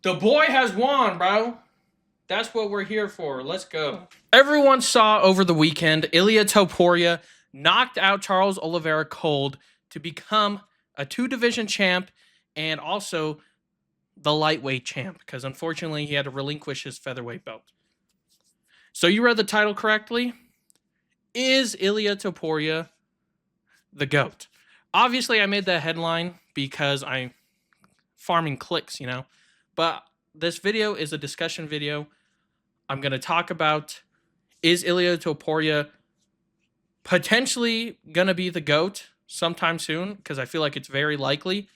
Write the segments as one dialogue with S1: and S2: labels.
S1: The boy has won, bro. That's what we're here for. Let's go. Everyone saw over the weekend, Ilia Topuria knocked out Charles Oliveira cold to become a 2-division champ and also the lightweight champ, because unfortunately he had to relinquish his featherweight belt. So you read the title correctly. Is Ilia Topuria the GOAT? Obviously, I made that headline because I'm farming clicks, But this video is a discussion video. I'm going to talk about, is Ilia Topuria potentially going to be the GOAT sometime soon? Because I feel like it's very likely.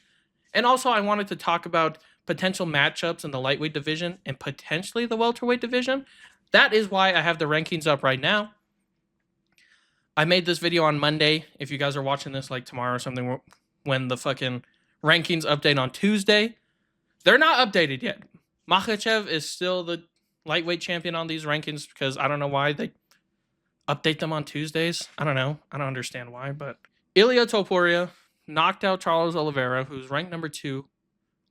S1: And also, I wanted to talk about potential matchups in the lightweight division and potentially the welterweight division. That is why I have the rankings up right now. I made this video on Monday. If you guys are watching this like tomorrow or something, when the fucking rankings update on Tuesday, they're not updated yet. Makhachev is still the lightweight champion on these rankings because I don't know why they update them on Tuesdays. I don't know. I don't understand why, but Ilia Topuria knocked out Charles Oliveira, who's ranked number 2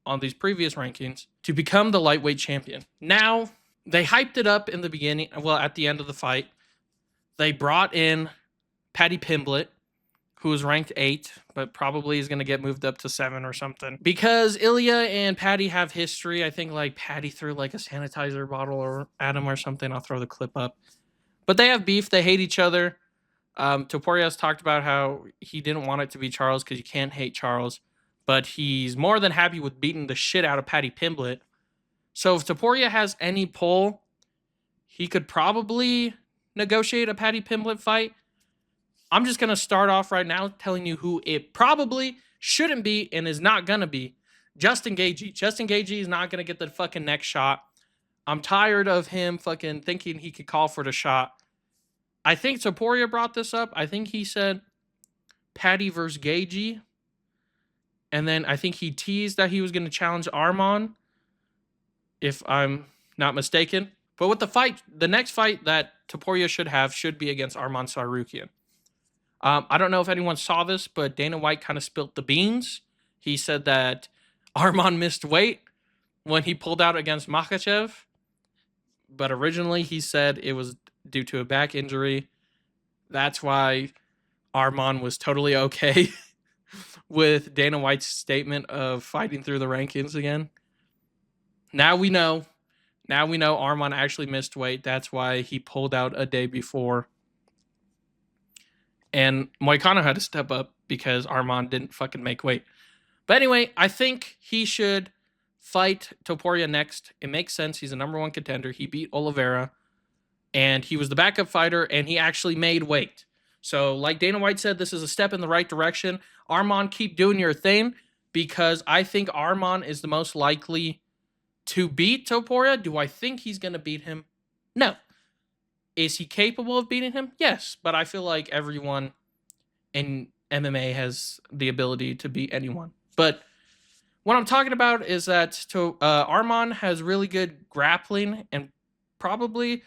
S1: on these previous rankings, to become the lightweight champion. Now, they hyped it up in the beginning, well, at the end of the fight. They brought in Paddy Pimblett, who was ranked 8, but probably is going to get moved up to 7 or something. Because Ilia and Paddy have history. I think like Paddy threw like a sanitizer bottle at him or something. I'll throw the clip up. But they have beef. They hate each other. Topuria has talked about how he didn't want it to be Charles because you can't hate Charles. But he's more than happy with beating the shit out of Paddy Pimblett. So if Topuria has any pull, he could probably negotiate a Paddy Pimblett fight. I'm just going to start off right now telling you who it probably shouldn't be and is not going to be. Justin Gaethje. Justin Gaethje is not going to get the fucking next shot. I'm tired of him fucking thinking he could call for the shot. I think Topuria brought this up. I think he said Paddy versus Gaethje. And then I think he teased that he was going to challenge Arman, if I'm not mistaken. But with the next fight that Topuria should be against Arman Tsarukyan. I don't know if anyone saw this, but Dana White kind of spilt the beans. He said that Arman missed weight when he pulled out against Makhachev. But originally he said it was due to a back injury. That's why Arman was totally okay with Dana White's statement of fighting through the rankings again. Now we know. Now we know Arman actually missed weight. That's why he pulled out a day before. And Moicano had to step up because Arman didn't fucking make weight. But anyway, I think he should fight Topuria next. It makes sense. He's a number 1 contender. He beat Oliveira. And he was the backup fighter, and he actually made weight. So, like Dana White said, this is a step in the right direction. Arman, keep doing your thing, because I think Arman is the most likely to beat Topuria. Do I think he's going to beat him? No. Is he capable of beating him? Yes, but I feel like everyone in MMA has the ability to beat anyone. But what I'm talking about is that Arman has really good grappling and probably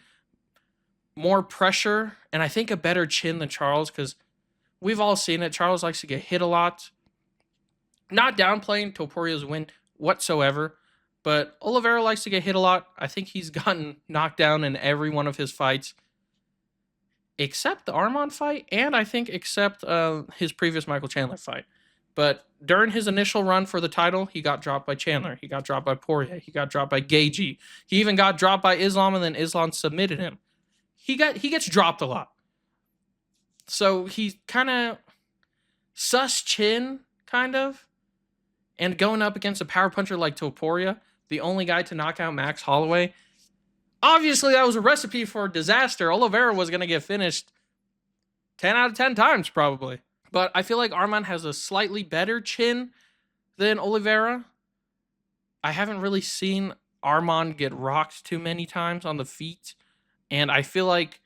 S1: more pressure, and I think a better chin than Charles, because we've all seen it. Charles likes to get hit a lot. Not downplaying Topuria's win whatsoever, but Oliveira likes to get hit a lot. I think he's gotten knocked down in every one of his fights, except the Arman fight, and I think except his previous Michael Chandler fight. But during his initial run for the title, he got dropped by Chandler. He got dropped by Poirier. He got dropped by Gaethje. He even got dropped by Islam, and then Islam submitted him. He gets dropped a lot. So he's kind of sus chin, kind of. And going up against a power puncher like Topuria, the only guy to knock out Max Holloway, obviously that was a recipe for disaster. Oliveira was going to get finished 10 out of 10 times probably. But I feel like Arman has a slightly better chin than Oliveira. I haven't really seen Arman get rocked too many times on the feet. And I feel like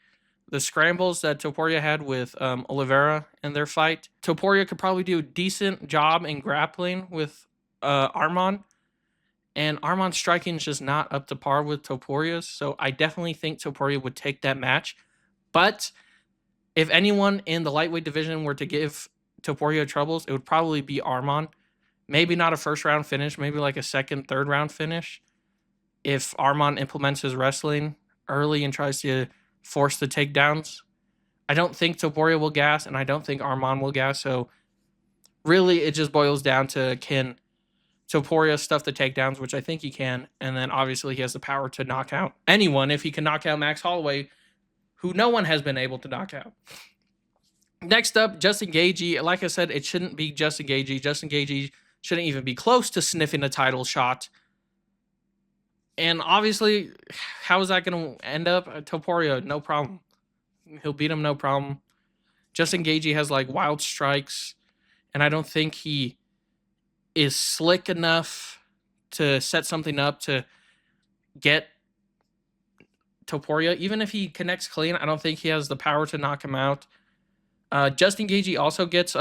S1: the scrambles that Topuria had with Oliveira in their fight, Topuria could probably do a decent job in grappling with Arman. And Arman's striking is just not up to par with Topuria's. So I definitely think Topuria would take that match. But if anyone in the lightweight division were to give Topuria troubles, it would probably be Arman. Maybe not a first round finish, maybe like a second, third round finish. if Arman implements his wrestling early and tries to force the takedowns. I don't think Topuria will gas, and I don't think Arman will gas. So really, it just boils down to can Topuria stuff the takedowns, which I think he can, and then obviously he has the power to knock out anyone if he can knock out Max Holloway, who no one has been able to knock out. Next up, Justin Gaethje. Like I said, it shouldn't be Justin Gaethje. Justin Gaethje shouldn't even be close to sniffing a title shot. And obviously, how is that going to end up? Topuria, no problem. He'll beat him, no problem. Justin Gaethje has like wild strikes, and I don't think he is slick enough to set something up to get Topuria. Even if he connects clean, I don't think he has the power to knock him out. Justin Gaethje also gets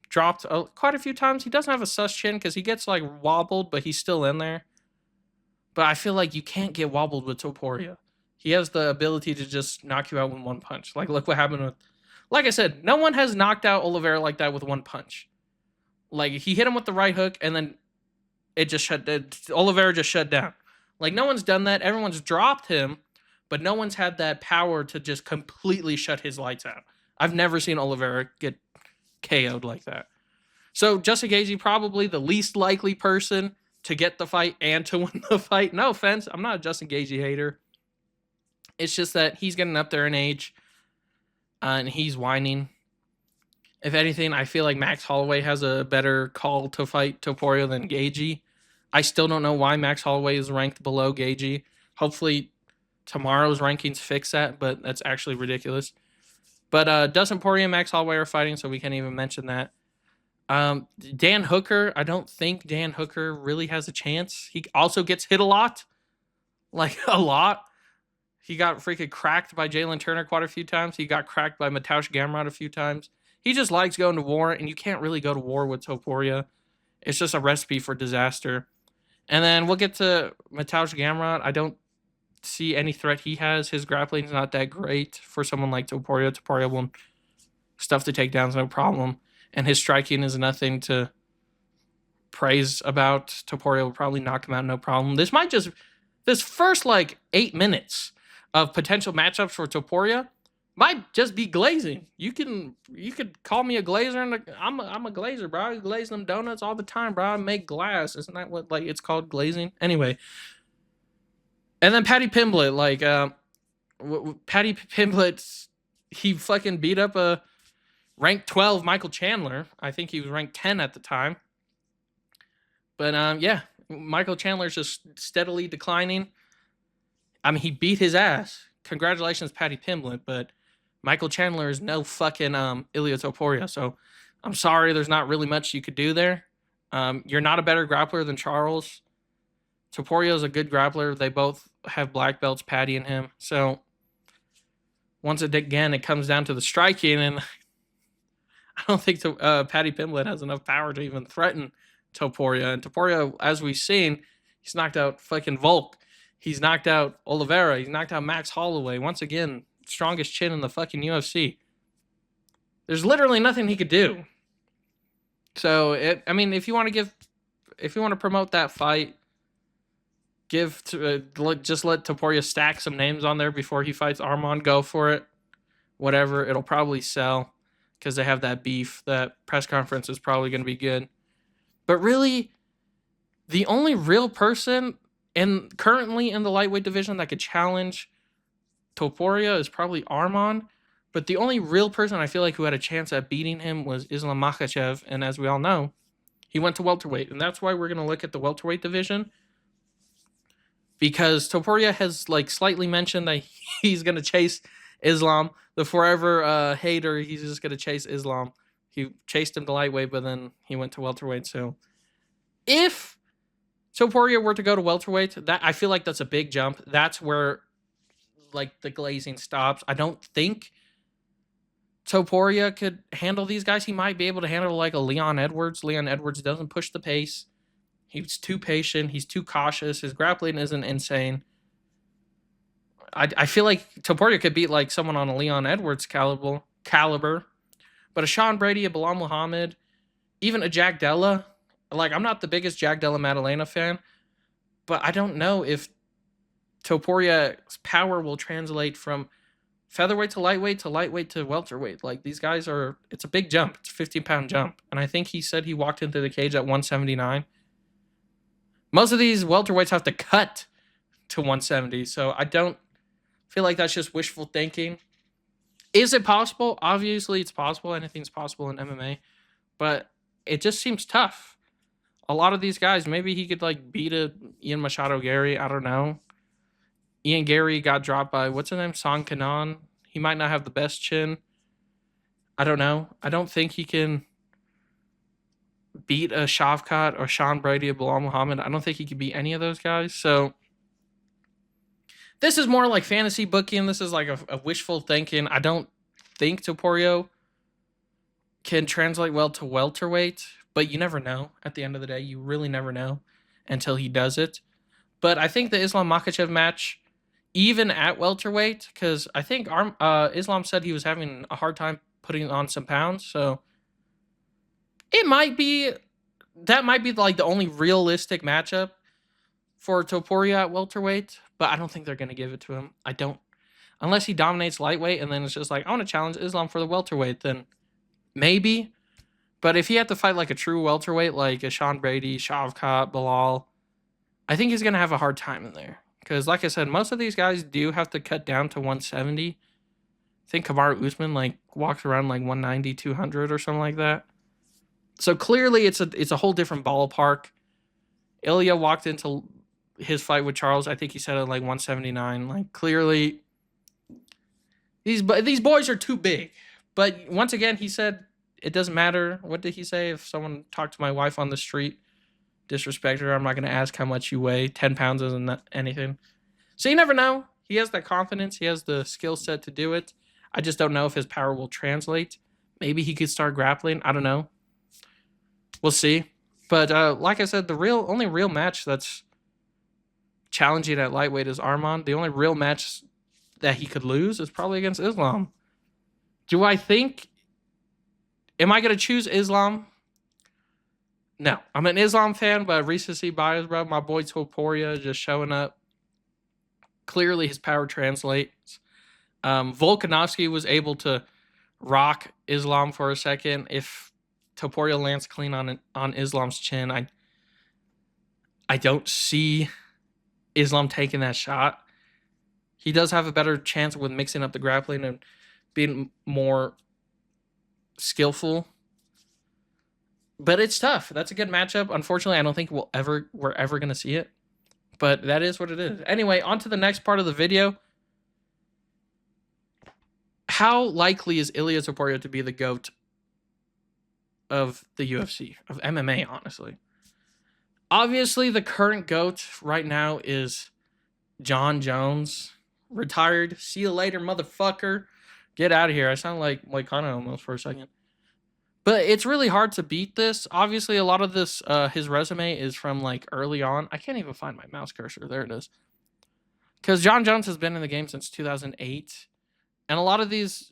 S1: dropped quite a few times. He doesn't have a sus chin because he gets like wobbled, but he's still in there. But I feel like you can't get wobbled with Topuria. He has the ability to just knock you out with one punch. Like, look what happened with... Like I said, no one has knocked out Oliveira like that with one punch. Like, he hit him with the right hook, and then Oliveira just shut down. Like, no one's done that. Everyone's dropped him, but no one's had that power to just completely shut his lights out. I've never seen Oliveira get KO'd like that. So, Justin Gaethje, probably the least likely person to get the fight and to win the fight. No offense, I'm not a Justin Gaethje hater. It's just that he's getting up there in age, and he's whining. If anything, I feel like Max Holloway has a better call to fight Topuria than Gaethje. I still don't know why Max Holloway is ranked below Gaethje. Hopefully tomorrow's rankings fix that, but that's actually ridiculous. But Dustin Poirier and Max Holloway are fighting, so we can't even mention that. Dan Hooker, I don't think Dan Hooker really has a chance. He also gets hit a lot. Like, a lot. He got freaking cracked by Jalen Turner quite a few times. He got cracked by Mateusz Gamrot a few times. He just likes going to war, and you can't really go to war with Topuria. It's just a recipe for disaster. And then we'll get to Mateusz Gamrot. I don't see any threat he has. His grappling is not that great for someone like Topuria. Topuria will stuff the takedowns, no problem. And his striking is nothing to praise about. Topuria will probably knock him out, no problem. This first, 8 minutes of potential matchups for Topuria might just be glazing. You could call me a glazer, and I'm a glazer, bro. I glaze them donuts all the time, bro. I make glass. Isn't that what it's called, glazing? Anyway. And then Paddy Pimblett, Paddy Pimblett, he fucking beat up a ranked 12 Michael Chandler. I think he was ranked 10 at the time. But yeah, Michael Chandler's just steadily declining. I mean, he beat his ass. Congratulations, Paddy Pimblett, but Michael Chandler is no fucking Ilia Topuria. So I'm sorry, there's not really much you could do there. You're not a better grappler than Charles. Topuria is a good grappler. They both have black belts, Paddy and him. So once again, it comes down to the striking, and I don't think Paddy Pimblett has enough power to even threaten Topuria. And Topuria, as we've seen, he's knocked out fucking Volk. He's knocked out Oliveira. He's knocked out Max Holloway. Once again, strongest chin in the fucking UFC. There's literally nothing he could do. So, if you want to promote that fight, just let Topuria stack some names on there before he fights Arman. Go for it. Whatever. It'll probably sell because they have that beef. That press conference is probably going to be good. But really, the only real person currently in the lightweight division that could challenge Topuria is probably Arman. But the only real person I feel like who had a chance at beating him was Islam Makhachev. And as we all know, he went to welterweight. And that's why we're going to look at the welterweight division. Because Topuria has slightly mentioned that he's going to chase Islam. The forever hater, he's just going to chase Islam. He chased him to lightweight, but then he went to welterweight. So if Topuria were to go to welterweight, that I feel like that's a big jump. That's where the glazing stops. I don't think Topuria could handle these guys. He might be able to handle a Leon Edwards. Leon Edwards doesn't push the pace. He's too patient. He's too cautious. His grappling isn't insane. I feel like Topuria could beat someone on a Leon Edwards caliber. But a Sean Brady, a Bilal Muhammad, even a Jack Della. I'm not the biggest Jack Della Maddalena fan, but I don't know if Topuria's power will translate from featherweight to lightweight to welterweight. Like, these guys are, it's a big jump. It's a 15-pound jump. And I think he said he walked into the cage at 179. Most of these welterweights have to cut to 170. So I don't feel like that's just wishful thinking. Is it possible? Obviously, it's possible. Anything's possible in MMA. But it just seems tough. A lot of these guys, maybe he could like beat a Ian Machado Gary. I don't know. Ian Gary got dropped by, what's his name? Song Kanan. He might not have the best chin. I don't know. I don't think he can beat a Shavkat or Sean Brady or Bilal Muhammad. I don't think he could beat any of those guys. So this is more like fantasy booking. This is like a wishful thinking. I don't think Topuria can translate well to welterweight, but you never know. At the end of the day, you really never know until he does it. But I think the Islam Makhachev match, even at welterweight, because I think Islam said he was having a hard time putting on some pounds, so that might be like the only realistic matchup for Topuria at welterweight, but I don't think they're going to give it to him. I don't. Unless he dominates lightweight and then it's just like, I want to challenge Islam for the welterweight, then maybe. But if he had to fight like a true welterweight, like a Sean Brady, Shavkat, Bilal, I think he's going to have a hard time in there. Because like I said, most of these guys do have to cut down to 170. I think Kamaru Usman like walks around like 190, 200 or something like that. So clearly it's a whole different ballpark. Ilia walked into his fight with Charles, I think he said at like 179. Like, clearly these boys are too big. But once again, he said it doesn't matter. What did he say? If someone talked to my wife on the street, disrespect her, I'm not going to ask how much you weigh. 10 pounds isn't anything. So you never know. He has that confidence. He has the skill set to do it. I just don't know if his power will translate. Maybe he could start grappling. I don't know. We'll see. But like I said, the only real match that's challenging at lightweight is Arman. The only real match that he could lose is probably against Islam. Am I going to choose Islam? No. I'm an Islam fan, but recency bias, bro. My boy Topuria just showing up. Clearly his power translates. Volkanovski was able to rock Islam for a second. If Topuria lands clean on Islam's chin, I don't see Islam taking that shot. He does have a better chance with mixing up the grappling and being more skillful. But it's tough. That's a good matchup. Unfortunately, I don't think we're ever going to see it. But that is what it is. Anyway, on to the next part of the video. How likely is Ilia Topuria to be the GOAT of the UFC, of MMA, honestly? Obviously, the current GOAT right now is Jon Jones. Retired. See you later, motherfucker. Get out of here. I sound like Moicano almost for a second. But it's really hard to beat this. Obviously, a lot of this, his resume is from like early on. I can't even find my mouse cursor. There it is. Because Jon Jones has been in the game since 2008. And a lot of these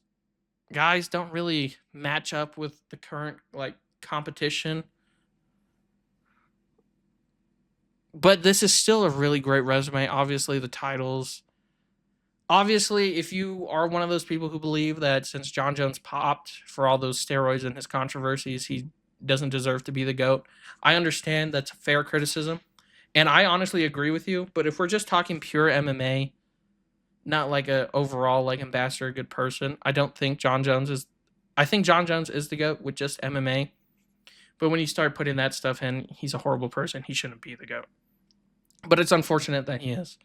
S1: guys don't really match up with the current like competition. But this is still a really great resume. Obviously, the titles. Obviously, if you are one of those people who believe that since Jon Jones popped for all those steroids and his controversies, he doesn't deserve to be the GOAT, I understand that's a fair criticism. And I honestly agree with you. But if we're just talking pure MMA, not like a overall like ambassador, good person, I think Jon Jones is the GOAT with just MMA. But when you start putting that stuff in, he's a horrible person. He shouldn't be the GOAT. But it's unfortunate that he is.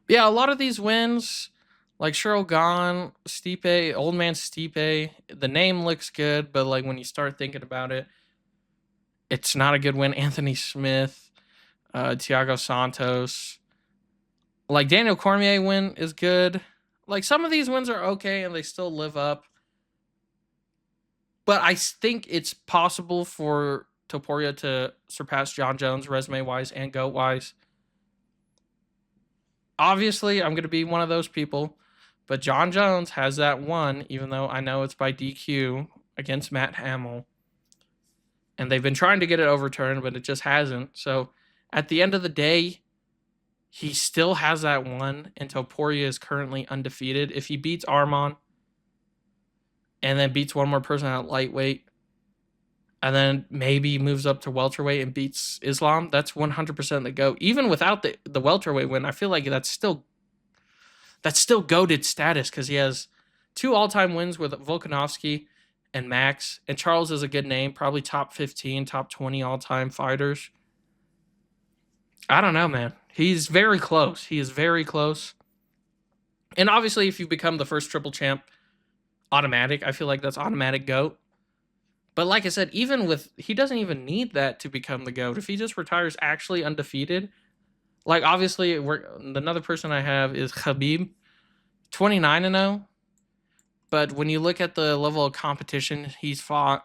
S1: Yeah, a lot of these wins, like Cheryl Gahn, Stipe, old man Stipe, the name looks good, but like when you start thinking about it, it's not a good win. Anthony Smith, Thiago Santos, like Daniel Cormier win is good. Like some of these wins are okay and they still live up. But I think it's possible for Topuria to surpass Jon Jones resume-wise and GOAT-wise. Obviously, I'm going to be one of those people, but Jon Jones has that one, even though I know it's by DQ against Matt Hamill. And they've been trying to get it overturned, but it just hasn't. So, at the end of the day, he still has that one, and Topuria is currently undefeated. If he beats Arman and then beats one more person at lightweight, and then maybe moves up to welterweight and beats Islam, that's 100% the GOAT. Even without the welterweight win, I feel like that's still GOATed status, because he has 2 all-time wins with Volkanovski and Max, and Charles is a good name, probably top 15, top 20 all-time fighters. I don't know, man. He's very close. He is very close. And obviously, if you become the first triple champ, automatic. I feel like that's automatic GOAT. But like I said, even with, he doesn't even need that to become the GOAT. If he just retires actually undefeated, like obviously, another person I have is Khabib, 29-0. But when you look at the level of competition he's fought,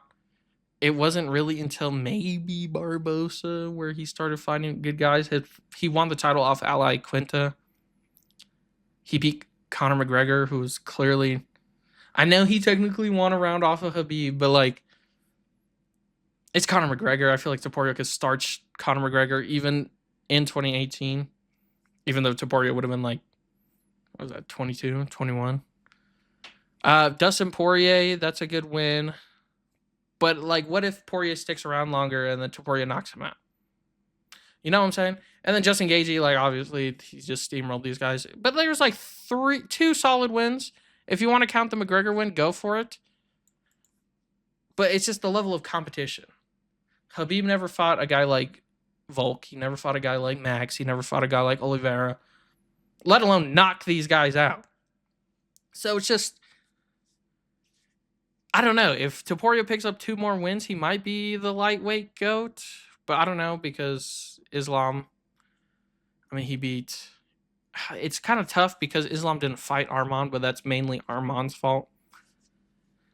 S1: it wasn't really until maybe Barbosa where he started fighting good guys. He won the title off Ally Quinta. He beat Conor McGregor, who was clearly... I know he technically won a round off of Khabib, but like, it's Conor McGregor. I feel like Topuria could starch Conor McGregor even in 2018, even though Topuria would have been like, what was that, 22, 21? Dustin Poirier, that's a good win. But like, what if Poirier sticks around longer and then Topuria knocks him out? You know what I'm saying? And then Justin Gaethje, like obviously he just steamrolled these guys. But there's like 2 solid wins. If you want to count the McGregor win, go for it. But it's just the level of competition. Khabib never fought a guy like Volk. He never fought a guy like Max. He never fought a guy like Oliveira, let alone knock these guys out. So it's just, I don't know. If Topuria picks up 2 more wins, he might be the lightweight GOAT. But I don't know, because Islam, I mean, he beat... It's kind of tough because Islam didn't fight Arman, but that's mainly Arman's fault.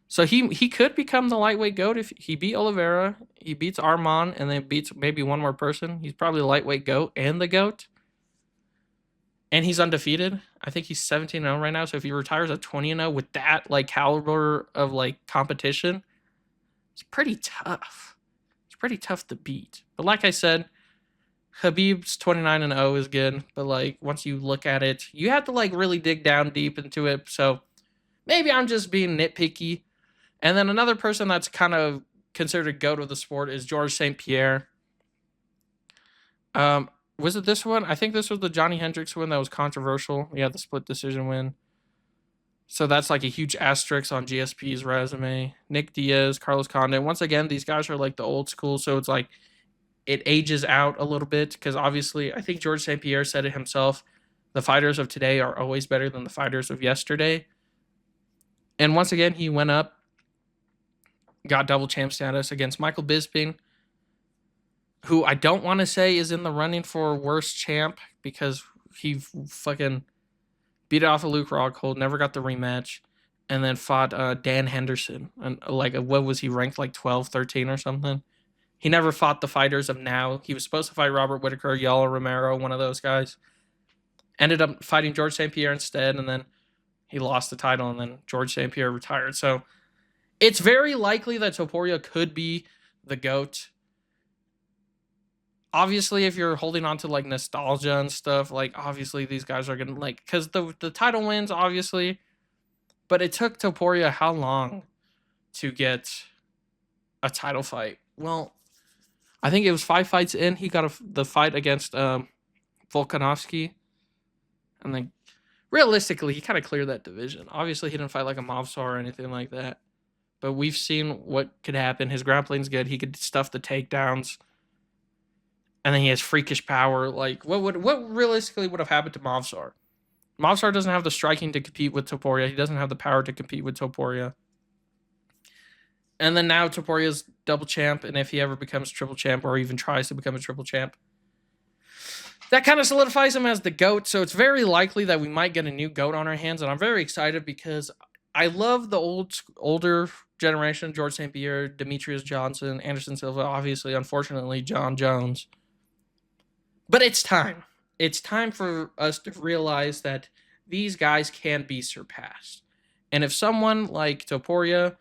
S1: So he could become the lightweight GOAT if he beat Oliveira, he beats Arman, and then beats maybe one more person. He's probably the lightweight GOAT and the GOAT. And he's undefeated. I think he's 17-0 right now. So if he retires at 20-0 with that like caliber of like competition, it's pretty tough. It's pretty tough to beat. But like I said, Khabib's 29-0 is good, but like once you look at it, you have to like really dig down deep into it. So maybe I'm just being nitpicky. And then another person that's kind of considered a GOAT of the sport is Georges St. Pierre. Was it this one? I think this was the Johnny Hendricks win that was controversial. Yeah, the split decision win. So that's like a huge asterisk on GSP's resume. Nick Diaz, Carlos Condit. Once again, these guys are like the old school, so it's like it ages out a little bit, because obviously I think Georges St. Pierre said it himself. The fighters of today are always better than the fighters of yesterday. And once again, he went up, got double champ status against Michael Bisping, who I don't want to say is in the running for worst champ, because he fucking beat it off of Luke Rockhold, never got the rematch, and then fought Dan Henderson. And like, what was he ranked, like 12, 13 or something? He never fought the fighters of now. He was supposed to fight Robert Whittaker, Yoel Romero, one of those guys. Ended up fighting Georges St. Pierre instead, and then he lost the title, and then Georges St. Pierre retired. So it's very likely that Topuria could be the GOAT. Obviously, if you're holding on to like nostalgia and stuff, like obviously these guys are gonna like, because the title wins, obviously, but it took Topuria how long to get a title fight? Well, I think it was 5 fights in. He got the fight against Volkanovski, and then realistically, he kind of cleared that division. Obviously, he didn't fight like a Mavsar or anything like that, but we've seen what could happen. His grappling's good. He could stuff the takedowns. And then he has freakish power. Like, what realistically would have happened to Mavsar? Mavsar doesn't have the striking to compete with Topuria. He doesn't have the power to compete with Topuria. And then now Topuria's double champ, and if he ever becomes triple champ or even tries to become a triple champ, that kind of solidifies him as the GOAT. So it's very likely that we might get a new GOAT on our hands, and I'm very excited because I love the older generation: Georges St. Pierre, Demetrius Johnson, Anderson Silva, obviously, unfortunately, John Jones. But it's time. It's time for us to realize that these guys can be surpassed. And if someone like Topuria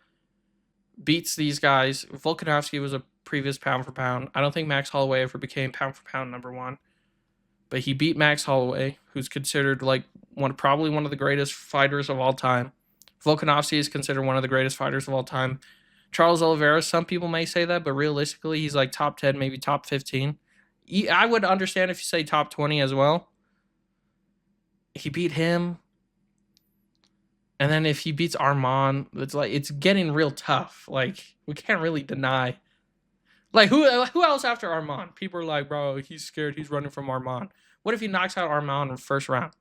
S1: beats these guys, Volkanovski was a previous pound for pound. I don't think Max Holloway ever became pound for pound number 1. but he beat Max Holloway, who's considered like probably one of the greatest fighters of all time. Volkanovski is considered one of the greatest fighters of all time. Charles Oliveira, some people may say that, but realistically, he's like top 10, maybe top 15. I would understand if you say top 20 as well. He beat him. And then if he beats Arman, it's getting real tough. Like, we can't really deny. Like, who else after Arman? People are like, bro, he's scared. He's running from Arman. What if he knocks out Arman in the first round?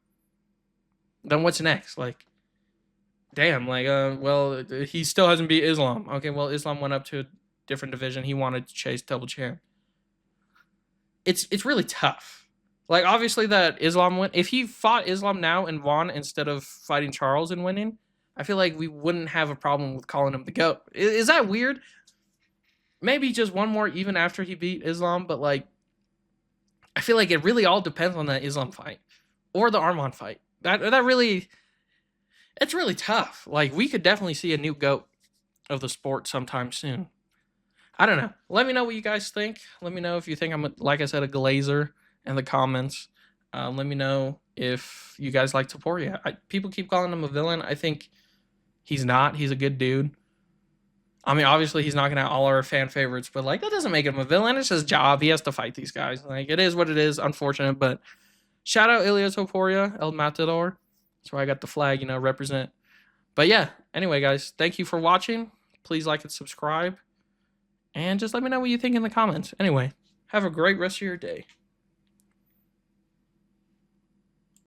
S1: Then what's next? Like, damn, like, well, he still hasn't beat Islam. Okay, well, Islam went up to a different division. He wanted to chase double champ. It's really tough. Like, obviously that Islam win. If he fought Islam now and won instead of fighting Charles and winning, I feel like we wouldn't have a problem with calling him the GOAT. Is that weird? Maybe just one more even after he beat Islam, but like, I feel like it really all depends on that Islam fight or the Arman fight. That really, it's really tough. Like, we could definitely see a new GOAT of the sport sometime soon. I don't know. Let me know what you guys think. Let me know if you think I'm, like I said, a glazer in the comments. Let me know if you guys like Topuria. People keep calling him a villain. I think he's not. He's a good dude. I mean, obviously, he's knocking out all our fan favorites, but, like, that doesn't make him a villain. It's his job. He has to fight these guys. Like, it is what it is. Unfortunate, but shout out Ilia Topuria, El Matador. That's why I got the flag, represent. But, yeah, anyway, guys, thank you for watching. Please like and subscribe. And just let me know what you think in the comments. Anyway, have a great rest of your day.